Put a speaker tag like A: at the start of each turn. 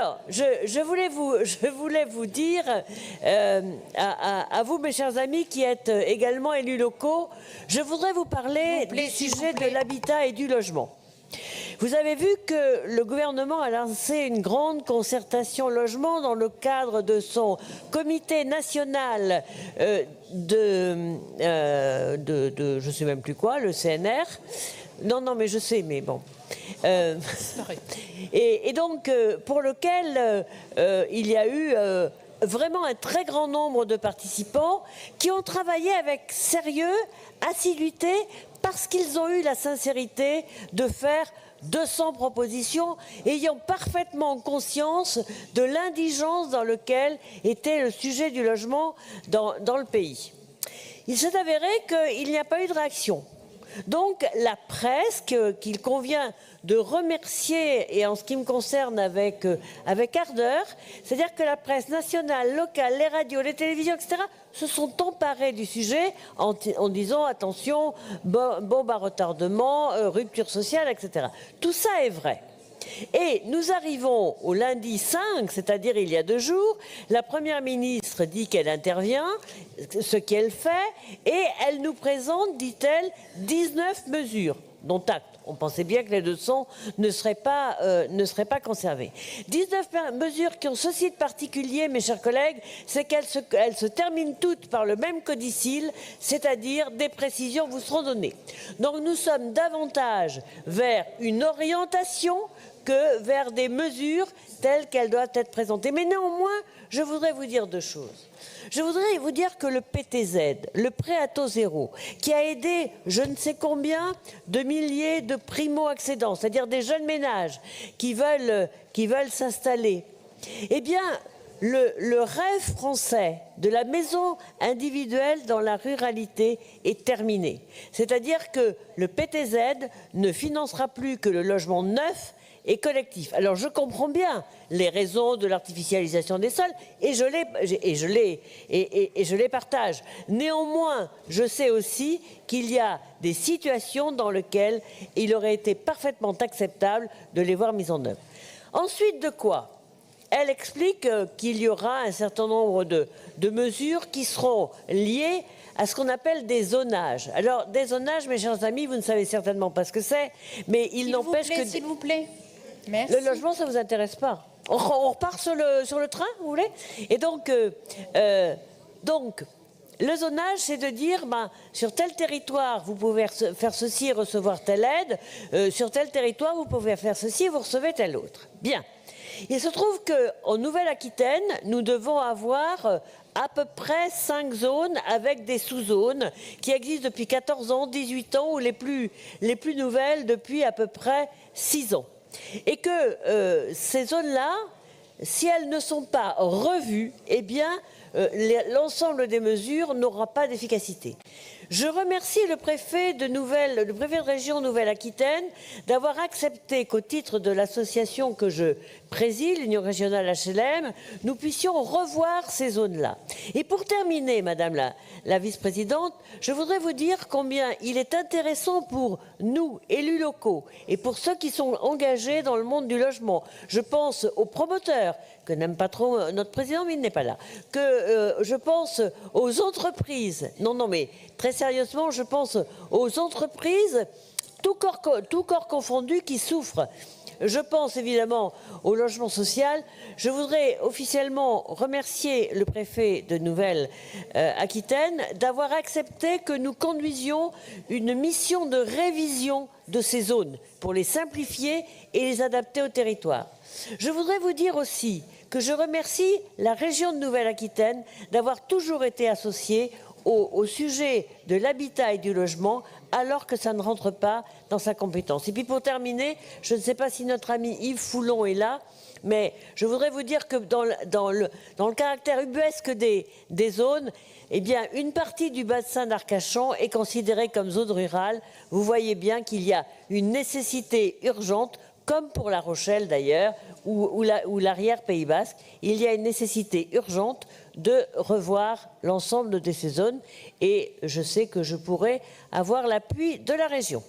A: Alors, je voulais vous dire, à vous, mes chers amis, qui êtes également élus locaux, je voudrais vous parler du sujet de l'habitat et du logement. Vous avez vu que le gouvernement a lancé une grande concertation logement dans le cadre de son comité national je ne sais même plus quoi, le CNR. Non, mais je sais, mais bon. Et donc, pour lequel il y a eu vraiment un très grand nombre de participants qui ont travaillé avec sérieux, assiduité, parce qu'ils ont eu la sincérité de faire 200 propositions, ayant parfaitement conscience de l'indigence dans laquelle était le sujet du logement dans le pays. Il s'est avéré qu'il n'y a pas eu de réaction. Donc la presse, qu'il convient de remercier, et en ce qui me concerne avec ardeur, c'est-à-dire que la presse nationale, locale, les radios, les télévisions, etc., se sont emparés du sujet en disant attention, bombe à retardement, rupture sociale, etc. Tout ça est vrai. Et nous arrivons au lundi 5, c'est-à-dire il y a 2 jours, la Première ministre dit qu'elle intervient, ce qu'elle fait, et elle nous présente, dit-elle, 19 mesures, dont acte. On pensait bien que les 200 ne seraient pas conservées. 19 mesures qui ont ceci de particulier, mes chers collègues, c'est qu'elles se terminent toutes par le même codicile, c'est-à-dire des précisions vous seront données. Donc nous sommes davantage vers une orientation que vers des mesures telles qu'elles doivent être présentées. Mais néanmoins, je voudrais vous dire 2 choses. Je voudrais vous dire que le PTZ, le prêt à taux zéro, qui a aidé je ne sais combien de milliers de primo-accédants, c'est-à-dire des jeunes ménages qui veulent s'installer, eh bien, le rêve français de la maison individuelle dans la ruralité est terminé. C'est-à-dire que le PTZ ne financera plus que le logement neuf et collectif. Alors je comprends bien les raisons de l'artificialisation des sols et je les partage. Néanmoins, je sais aussi qu'il y a des situations dans lesquelles il aurait été parfaitement acceptable de les voir mises en œuvre. Ensuite de quoi ? Elle explique qu'il y aura un certain nombre de mesures qui seront liées à ce qu'on appelle des zonages. Alors, des zonages, mes chers amis, vous ne savez certainement pas ce que c'est, mais il n'empêche que...
B: S'il vous plaît. Merci.
A: Le logement, ça ne vous intéresse pas. On repart sur le train, vous voulez? Et donc, le zonage, c'est de dire, sur tel territoire, vous pouvez faire ceci et recevoir telle aide. Sur tel territoire, vous pouvez faire ceci et vous recevez telle autre. Bien. Il se trouve qu'en Nouvelle-Aquitaine, nous devons avoir à peu près 5 zones avec des sous-zones qui existent depuis 14 ans, 18 ans, ou les plus nouvelles depuis à peu près 6 ans. Et que ces zones-là, si elles ne sont pas revues, eh bien, l'ensemble des mesures n'aura pas d'efficacité. Je remercie le préfet de région Nouvelle-Aquitaine d'avoir accepté qu'au titre de l'association que je préside, l'Union régionale HLM, nous puissions revoir ces zones-là. Et pour terminer, Madame la vice-présidente, je voudrais vous dire combien il est intéressant pour nous, élus locaux, et pour ceux qui sont engagés dans le monde du logement. Je pense aux promoteurs, que n'aime pas trop notre président, mais il n'est pas là. Je pense aux entreprises. Non, mais très sérieusement, je pense aux entreprises, tout corps confondu, qui souffrent. Je pense évidemment au logement social. Je voudrais officiellement remercier le préfet de Nouvelle-Aquitaine d'avoir accepté que nous conduisions une mission de révision de ces zones pour les simplifier et les adapter au territoire. Je voudrais vous dire aussi que je remercie la région de Nouvelle-Aquitaine d'avoir toujours été associée au sujet de l'habitat et du logement, alors que ça ne rentre pas dans sa compétence. Et puis pour terminer, je ne sais pas si notre ami Yves Foulon est là, mais je voudrais vous dire que dans le caractère ubuesque des zones, eh bien, une partie du bassin d'Arcachon est considérée comme zone rurale. Vous voyez bien qu'il y a une nécessité urgente, comme pour La Rochelle d'ailleurs, ou l'arrière-Pays Basque, il y a une nécessité urgente de revoir l'ensemble de ces zones et je sais que je pourrai avoir l'appui de la région.